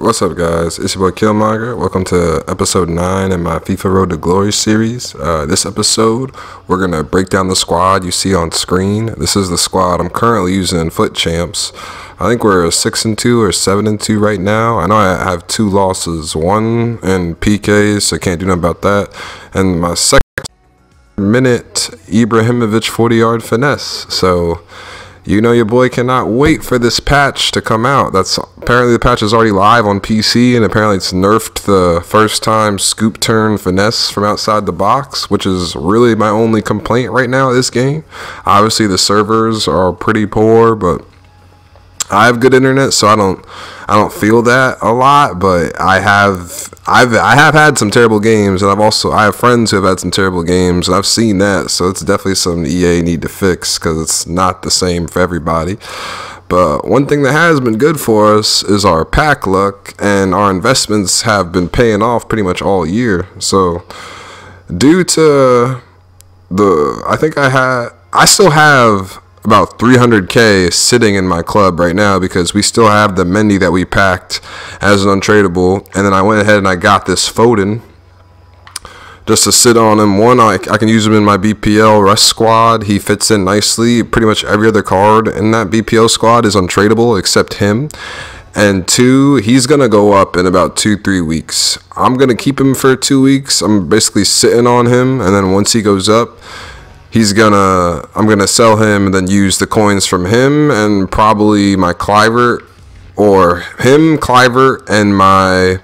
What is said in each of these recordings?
What's up, guys? It's your boy Killmonger. Welcome to episode 9 in my FIFA Road to Glory series. This episode, we're going to break down the squad you see on screen. This is the squad I'm currently using in Futchamps. I think we're 6-2 or 7-2 right now. I know I have 2 losses, one in PKs, so I can't do nothing about that. And my second minute Ibrahimovic 40-yard finesse. So you know your boy cannot wait for this patch to come out. Apparently the patch is already live on PC, and apparently it's nerfed the first time scoop turn finesse from outside the box, which is really my only complaint right now of this game. Obviously the servers are pretty poor, but I have good internet, so I don't feel that a lot. But I have had some terrible games, and I have friends who have had some terrible games, and I've seen that. So it's definitely something EA need to fix, because it's not the same for everybody. But one thing that has been good for us is our pack luck, and our investments have been paying off pretty much all year. So due to I still have about 300k sitting in my club right now, because we still have the Mendy that we packed as an untradeable, and then I went ahead and I got this Foden just to sit on him. One, I can use him in my BPL rest squad. He fits in nicely. Pretty much every other card in that BPL squad is untradeable except him. And 2, he's gonna go up in about 2-3 weeks. I'm gonna keep him for 2 weeks. I'm basically sitting on him, and then once he goes up, I'm gonna sell him and then use the coins from him and probably my Clivert, or him, Clivert, and my,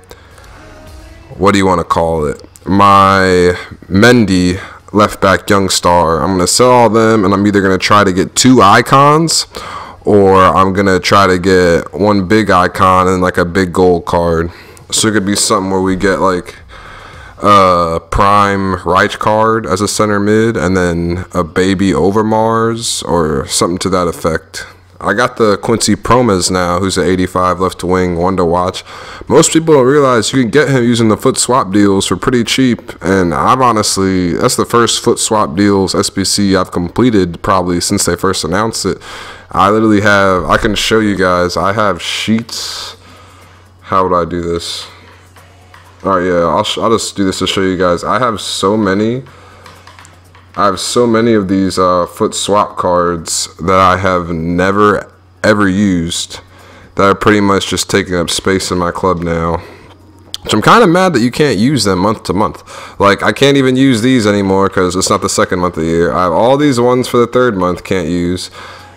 what do you want to call it, my Mendy left back young star. I'm gonna sell all them, and I'm either gonna try to get 2 icons, or I'm gonna try to get 1 big icon and like a big gold card. So it could be something where we get like prime right card as a center mid, and then a baby Overmars or something to that effect. I got the Quincy Promes now, who's an 85 left wing, one to watch. Most people don't realize you can get him using the foot swap deals for pretty cheap, and that's the first foot swap deals SBC I've completed probably since they first announced it. I can show you guys, I have sheets. How would I do this? Alright, yeah, I'll just do this to show you guys. I have so many of these foot swap cards that I have never ever used, that are pretty much just taking up space in my club now. Which I'm kind of mad that you can't use them month to month. Like, I can't even use these anymore because it's not the second month of the year. I have all these ones for the 3rd month, can't use,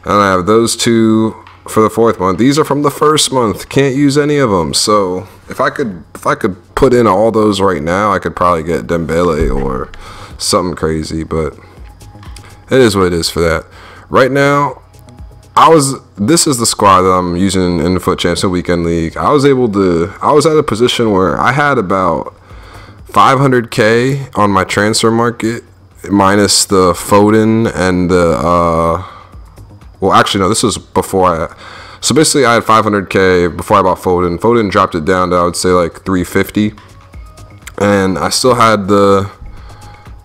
and I have those 2 for the 4th month. These are from the 1st month, can't use any of them. So if I could put in all those right now, I could probably get Dembele or something crazy, but it is what it is for that. Right now, this is the squad that I'm using in the Foot Champs Weekend League. I was at a position where I had about 500k on my transfer market, minus the Foden and the well, actually, no, this was before so basically I had 500k before I bought Foden. Foden dropped it down to, I would say, like 350. And I still had the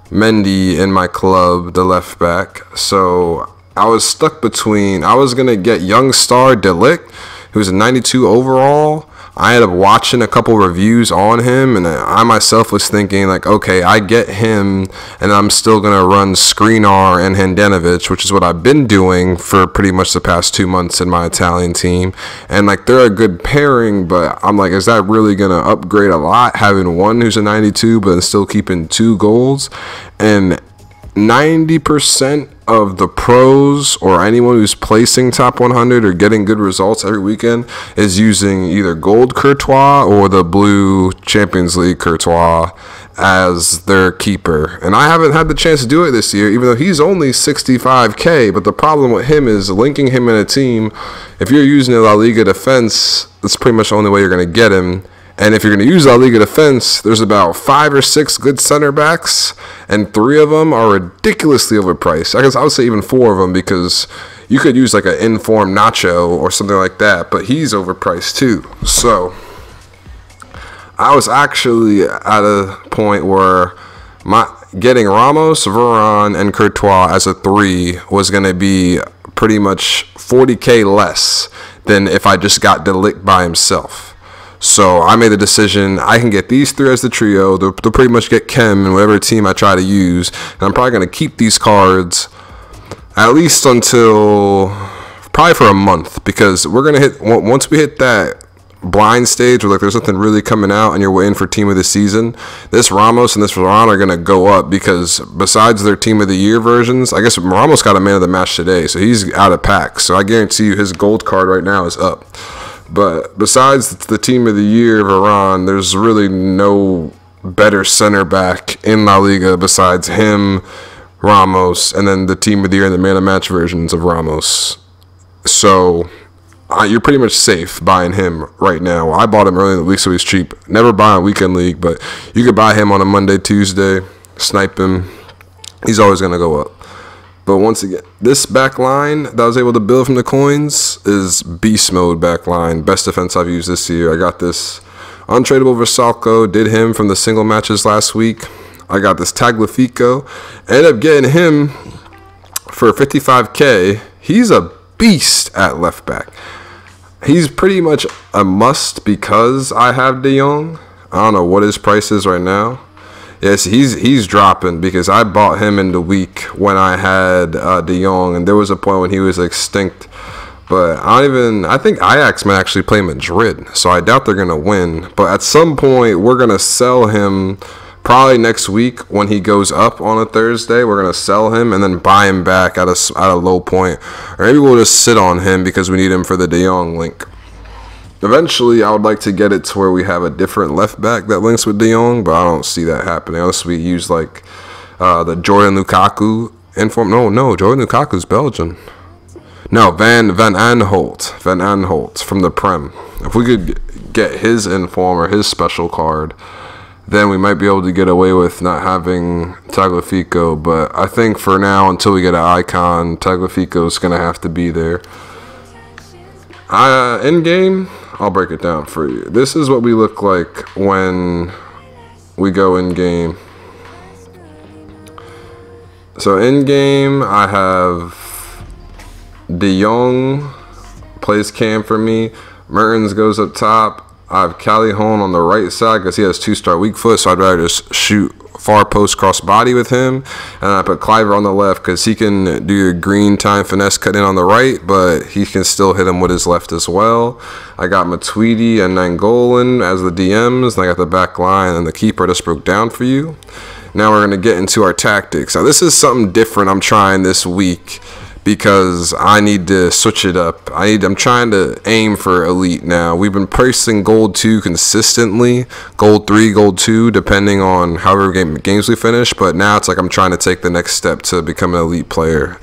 Mendy in my club, the left back. So I was stuck between, I was going to get young star Delict, who's a 92 overall. I ended up watching a couple reviews on him, and I myself was thinking, like, okay, I get him, and I'm still going to run Skriniar and Handanovic, which is what I've been doing for pretty much the past 2 months in my Italian team. And, like, they're a good pairing, but I'm like, is that really going to upgrade a lot, having one who's a 92 but still keeping 2 goals? And 90% of the pros, or anyone who's placing top 100 or getting good results every weekend, is using either gold Courtois or the blue Champions League Courtois as their keeper. And I haven't had the chance to do it this year, even though he's only 65k. But the problem with him is linking him in a team. If you're using a La Liga defense, that's pretty much the only way you're going to get him. And if you're going to use La Liga defense, there's about 5 or 6 good center backs, and 3 of them are ridiculously overpriced. I guess I would say even 4 of them, because you could use like an informed Nacho or something like that, but he's overpriced too. So I was actually at a point where getting Ramos, Varane, and Courtois as a 3 was going to be pretty much 40k less than if I just got Delict by himself. So I made the decision, I can get these three as the trio. They'll pretty much get Kem in whatever team I try to use. And I'm probably going to keep these cards at least until probably for a month, because we're going to hit, once we hit that blind stage where like there's nothing really coming out and you're waiting for team of the season, this Ramos and this Varane are going to go up, because besides their team of the year versions, I guess Ramos got a man of the match today, so he's out of pack. So I guarantee you his gold card right now is up. But besides the team of the year, Varane, there's really no better center back in La Liga besides him, Ramos, and then the team of the year and the man of match versions of Ramos. So you're pretty much safe buying him right now. I bought him early in the week, so he's cheap. Never buy a weekend league, but you could buy him on a Monday, Tuesday, snipe him. He's always going to go up. But once again, this back line that I was able to build from the coins is beast mode back line. Best defense I've used this year. I got this untradeable Versalco, did him from the single matches last week. I got this Tagliafico. Ended up getting him for 55K. He's a beast at left back. He's pretty much a must because I have De Jong. I don't know what his price is right now. Yes, he's dropping, because I bought him in the week when I had De Jong, and there was a point when he was extinct. But I think Ajax might actually play Madrid, so I doubt they're going to win. But at some point, we're going to sell him probably next week when he goes up on a Thursday. We're going to sell him and then buy him back at a low point. Or maybe we'll just sit on him because we need him for the De Jong link. Eventually, I would like to get it to where we have a different left back that links with De Jong, but I don't see that happening unless we use like the Jordan Lukaku inform. No, Jordan Lukaku's Belgian. No, Van Aanholt from the Prem. If we could get his inform or his special card, then we might be able to get away with not having Tagliafico. But I think for now, until we get an icon, Tagliafico's going to have to be there. In game, I'll break it down for you. This is what we look like when we go in game. So in game, I have De Jong plays cam for me. Mertens goes up top. I have Callejon on the right side because he has 2-star weak foot, so I'd rather just shoot far post cross body with him. And I put Cliver on the left because he can do your green time finesse cut in on the right, but he can still hit him with his left as well. I got Matuidi and Nangolan as the DMs, and I got the back line, and the keeper just broke down for you. Now we're going to get into our tactics. Now this is something different I'm trying this week, because I need to switch it up. I'm trying to aim for elite now. We've been pricing gold 2 consistently, gold 3, gold 2, depending on however games we finish. But now it's like I'm trying to take the next step to become an elite player.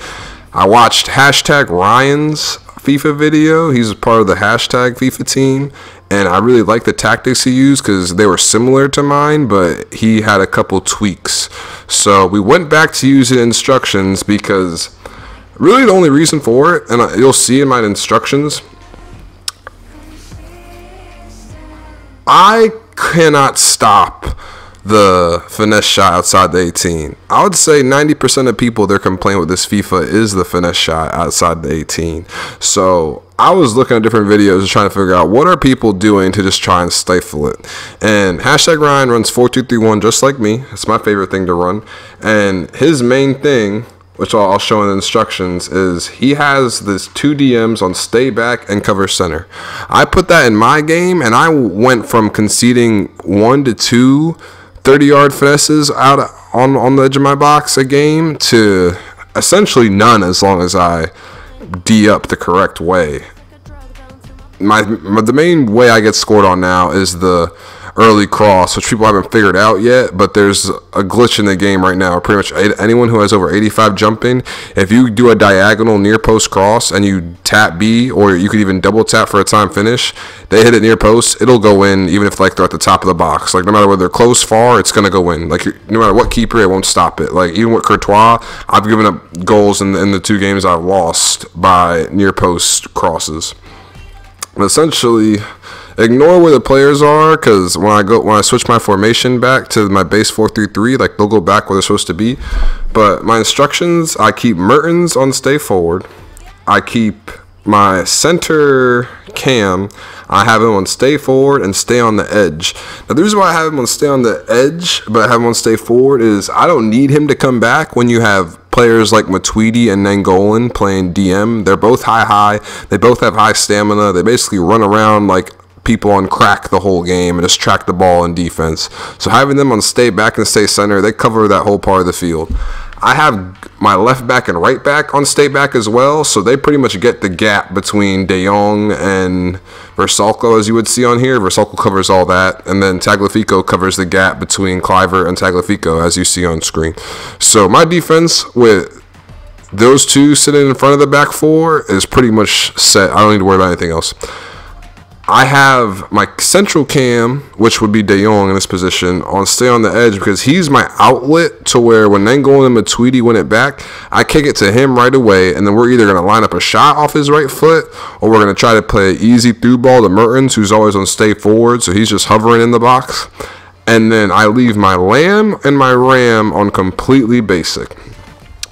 I watched #Ryan's FIFA video. He's part of the #FIFA team, and I really like the tactics he used because they were similar to mine, but he had a couple tweaks. So we went back to using instructions because really the only reason for it, and you'll see in my instructions, I cannot stop the finesse shot outside the 18. I would say 90% of people, their complaint with this FIFA is the finesse shot outside the 18. So I was looking at different videos and trying to figure out what are people doing to just try and stifle it. And #Ryan runs 4-2-3-1 just like me. It's my favorite thing to run. And his main thing, which I'll show in the instructions, is he has this 2 DMs on stay back and cover center. I put that in my game, and I went from conceding 1 to 2 30-yard finesses out on the edge of my box a game to essentially none as long as I D up the correct way. The main way I get scored on now is the early cross, which people haven't figured out yet, but there's a glitch in the game right now. Pretty much anyone who has over 85 jumping, if you do a diagonal near post cross and you tap B, or you could even double tap for a time finish, they hit it near post, it'll go in even if like they're at the top of the box. Like no matter whether they're close, far, it's gonna go in. Like no matter what keeper, it won't stop it. Like even with Courtois, I've given up goals in the 2 games I've lost by near post crosses. But essentially, ignore where the players are, because when I switch my formation back to my base 4-3-3, like they'll go back where they're supposed to be. But my instructions, I keep Mertens on stay forward. I keep my center cam, I have him on stay forward and stay on the edge. Now, the reason why I have him on stay on the edge, but I have him on stay forward is I don't need him to come back when you have players like Matuidi and Nangolan playing DM. They're both high. They both have high stamina. They basically run around like people on crack the whole game and just track the ball in defense. So having them on stay back and stay center, they cover that whole part of the field. I have my left back and right back on stay back as well, so they pretty much get the gap between De Jong and Versalco, as you would see on here. Versalco covers all that, and then Tagliafico covers the gap between Kluivert and Tagliafico, as you see on screen. So my defense with those two sitting in front of the back four is pretty much set. I don't need to worry about anything else. I have my central cam, which would be De Jong in this position, on stay on the edge because he's my outlet to where when Nangolan and Matuidi win it back, I kick it to him right away, and then we're either going to line up a shot off his right foot or we're going to try to play an easy through ball to Mertens, who's always on stay forward, so he's just hovering in the box. And then I leave my Lamb and my Ram on completely basic,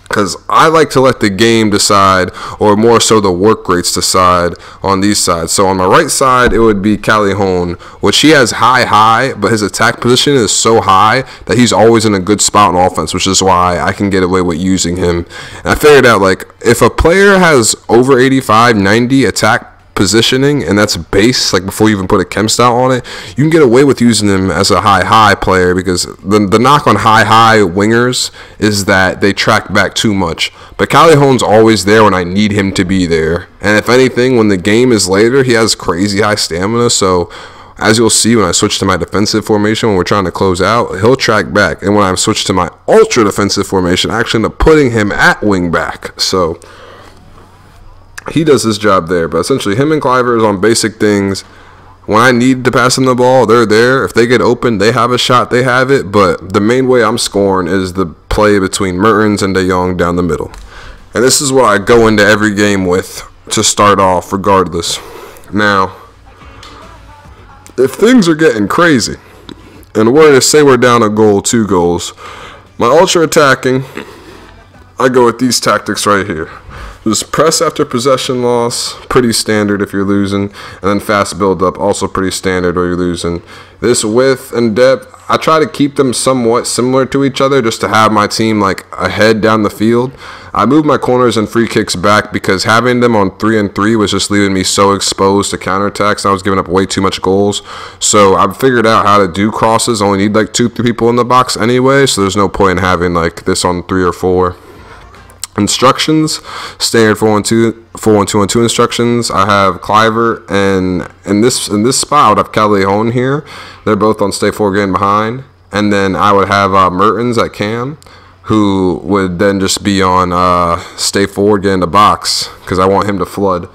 because I like to let the game decide, or more so the work rates decide on these sides. So on my right side, it would be Callejon, which he has high, but his attack position is so high that he's always in a good spot on offense, which is why I can get away with using him. And I figured out, like, if a player has over 85, 90 attack positioning, and that's base, like before you even put a chem style on it, you can get away with using them as a high player, because the knock on high wingers is that they track back too much. But Callejon's always there when I need him to be there, and if anything, when the game is later, he has crazy high stamina. So as you'll see when I switch to my defensive formation when we're trying to close out, he'll track back, and when I switch to my ultra defensive formation, I actually end up putting him at wing back. So he does his job there, but essentially him and Kluivert is on basic things. When I need to pass them the ball, they're there. If they get open, they have a shot, they have it. But the main way I'm scoring is the play between Mertens and De Jong down the middle. And this is what I go into every game with to start off regardless. Now, if things are getting crazy, and we're to say we're down a goal, 2 goals, my ultra attacking, I go with these tactics right here. Just press after possession loss, pretty standard if you're losing, and then fast build up, also pretty standard or you're losing. This width and depth, I try to keep them somewhat similar to each other just to have my team like ahead down the field. I move my corners and free kicks back because having them on 3-and-3 was just leaving me so exposed to counterattacks, and I was giving up way too much goals. So I've figured out how to do crosses. I only need like 2-3 people in the box anyway, so there's no point in having like this on 3 or 4. Instructions, standard 4-1-2 instructions. I have Kluivert, and in this spot I would have Callejon here. They're both on stay forward getting behind, and then I would have Mertens at cam, who would then just be on stay forward getting the box because I want him to flood.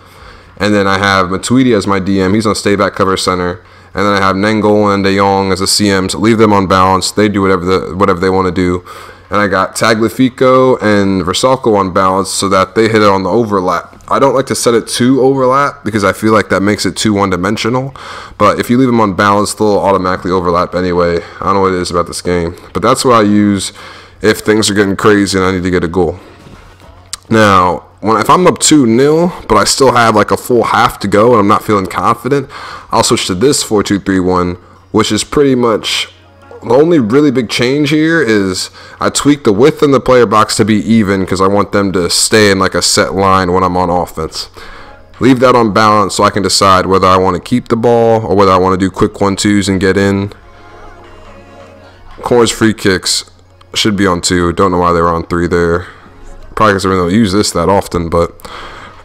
And then I have Matuidi as my DM. He's on stay back cover center. And then I have Nangolan and De Jong as the CMs. Leave them on balance. They do whatever they want to do. And I got Tagliafico and Versalco on balance so that they hit it on the overlap. I don't like to set it to overlap because I feel like that makes it too one-dimensional. But if you leave them on balance, they'll automatically overlap anyway. I don't know what it is about this game. But that's what I use if things are getting crazy and I need to get a goal. Now, if I'm up 2-0, but I still have like a full half to go and I'm not feeling confident, I'll switch to this 4-2-3-1, which is pretty much... The only really big change here is I tweak the width in the player box to be even because I want them to stay in like a set line when I'm on offense. Leave that on balance so I can decide whether I want to keep the ball or whether I want to do quick 1-2s and get in. Corners, free kicks should be on 2. Don't know why they were on 3 there. Probably because I really don't use this that often, but...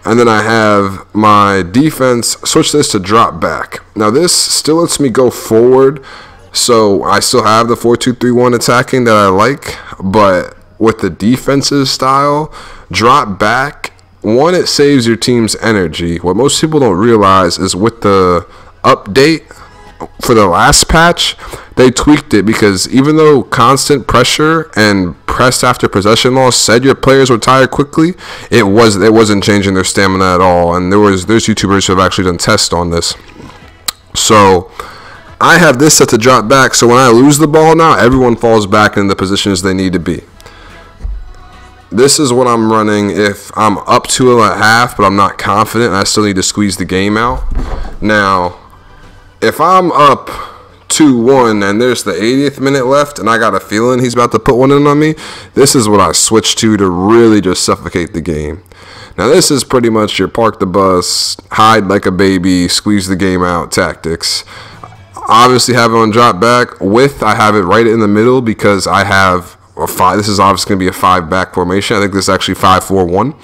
And then I have my defense, switch this to drop back. Now this still lets me go forward, so I still have the 4-2-3-1 attacking that I like, but with the defensive style, drop back, one, it saves your team's energy. What most people don't realize is with the update for the last patch, they tweaked it because even though constant pressure and press after possession loss said your players would tire quickly, it wasn't changing their stamina at all. And there's YouTubers who have actually done tests on this. So I have this set to drop back, so when I lose the ball now, everyone falls back in the positions they need to be. this is what I'm running if I'm up 2.5, but I'm not confident and I still need to squeeze the game out. Now, if I'm up 2-1 and there's the 80th minute left and I got a feeling he's about to put one in on me, this is what I switch to really just suffocate the game. Now, this is pretty much your park the bus, hide like a baby, squeeze the game out tactics. Obviously have it on drop back. I have it right in the middle because I have a 5. This is obviously going to be a 5-back formation. I think this is actually 5-4-1.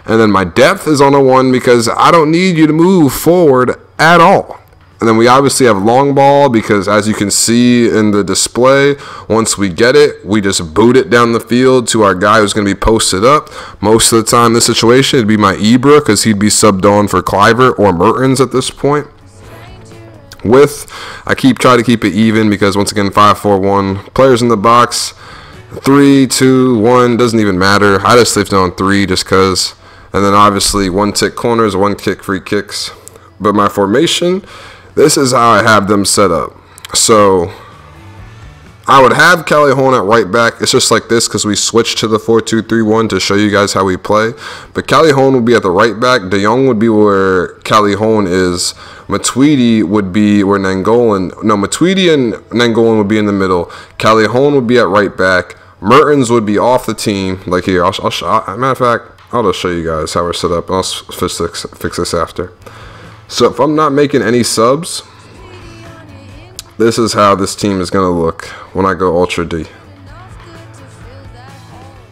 And then my depth is on a 1 because I don't need you to move forward at all. And then we obviously have long ball because, as you can see in the display, once we get it, we just boot it down the field to our guy who's going to be posted up. Most of the time in this situation, it'd be my Ibra because he'd be subbed on for Cliver or Mertens at this point. I try to keep it even because, once again, 5-4-1. Players in the box, 3, 2, 1, doesn't even matter. I just left it on 3 just because. And then, obviously, 1-tick corners, 1-kick free kicks. But my formation, this is how I have them set up. So I would have Callejon at right back. It's just like this because we switched to the 4-2-3-1 to show you guys how we play. But Callejon would be at the right back. De Jong would be where Callejon is. Matuidi would be where Nainggolan. No, Matuidi and Nainggolan would be in the middle. Callejon would be at right back. Mertens would be off the team. Like here, matter of fact, I'll just show you guys how we're set up. I'll fix this after. So if I'm not making any subs, this is how this team is going to look when I go Ultra D.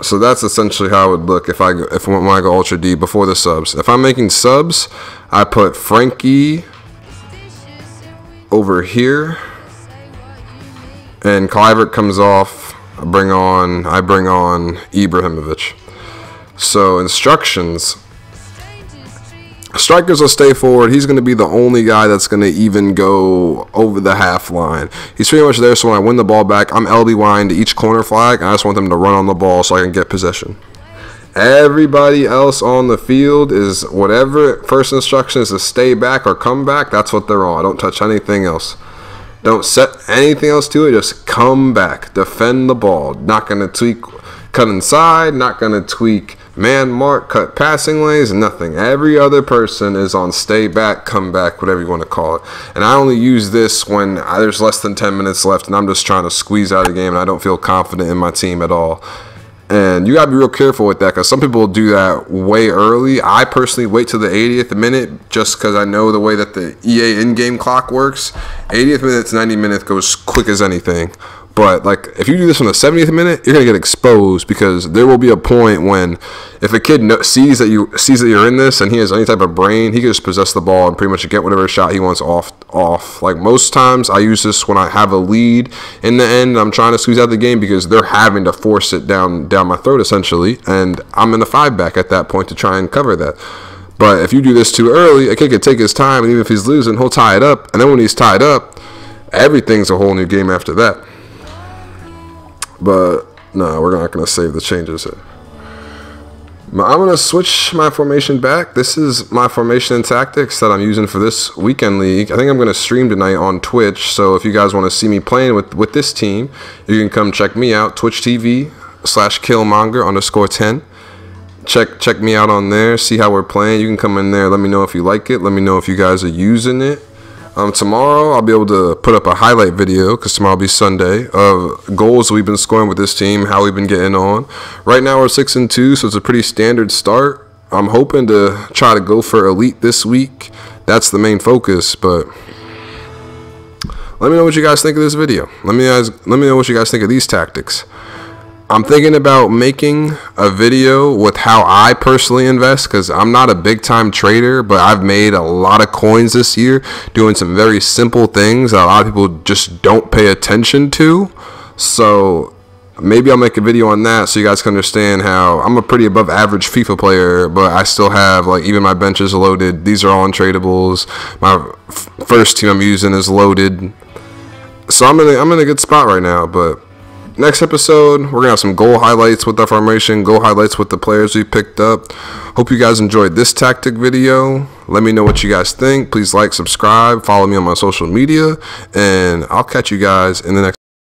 So that's essentially how it would look when I go Ultra D before the subs. If I'm making subs, I put Frankie over here, and Kluivert comes off. I bring on Ibrahimovic. So instructions. Strikers will stay forward. He's going to be the only guy that's going to even go over the half line. He's pretty much there, so when I win the ball back, I'm LBYing to each corner flag, and I just want them to run on the ball so I can get possession. Everybody else on the field is whatever first instruction is to stay back or come back, that's what they're on. I don't touch anything else. Don't set anything else to it. Just come back. Defend the ball. Not going to tweak cut inside, not going to tweak man mark, cut passing lanes, nothing. Every other person is on stay back, come back, whatever you want to call it. And I only use this when there's less than 10 minutes left and I'm just trying to squeeze out of the game and I don't feel confident in my team at all. And you got to be real careful with that because some people do that way early. I personally wait till the 80th minute just because I know the way that the EA in-game clock works. 80th minute to 90 minutes goes quick as anything. But like if you do this on the 70th minute, you're gonna get exposed because there will be a point when if a kid sees that you're in this and he has any type of brain, he can just possess the ball and pretty much get whatever shot he wants off. Like most times, I use this when I have a lead in the end. I'm trying to squeeze out the game because they're having to force it down my throat essentially, and I'm in the 5-back at that point to try and cover that. But if you do this too early, a kid could take his time, and even if he's losing, he'll tie it up. And then when he's tied up, everything's a whole new game after that. But no, we're not going to save the changes here. I'm going to switch my formation back. This is my formation and tactics that I'm using for this weekend league. I think I'm going to stream tonight on Twitch. So if you guys want to see me playing with this team, you can come check me out. Twitch TV/Killmonger_10. Check me out on there. See how we're playing. You can come in there. Let me know if you like it. Let me know if you guys are using it. Tomorrow I'll be able to put up a highlight video because tomorrow will be Sunday of goals we've been scoring with this team, how we've been getting on. Right now we're 6-2, so it's a pretty standard start. I'm hoping to try to go for elite this week. That's the main focus, but let me know what you guys think of this video. Let me know what you guys think of these tactics. I'm thinking about making a video with how I personally invest because I'm not a big time trader, but I've made a lot of coins this year doing some very simple things that a lot of people just don't pay attention to. So maybe I'll make a video on that so you guys can understand how I'm a pretty above average FIFA player, but I still have like even my bench is loaded. These are all untradables. My first team I'm using is loaded. So I'm in a good spot right now, but next episode, we're going to have some goal highlights with the formation, goal highlights with the players we picked up. Hope you guys enjoyed this tactic video. Let me know what you guys think. Please like, subscribe, follow me on my social media, and I'll catch you guys in the next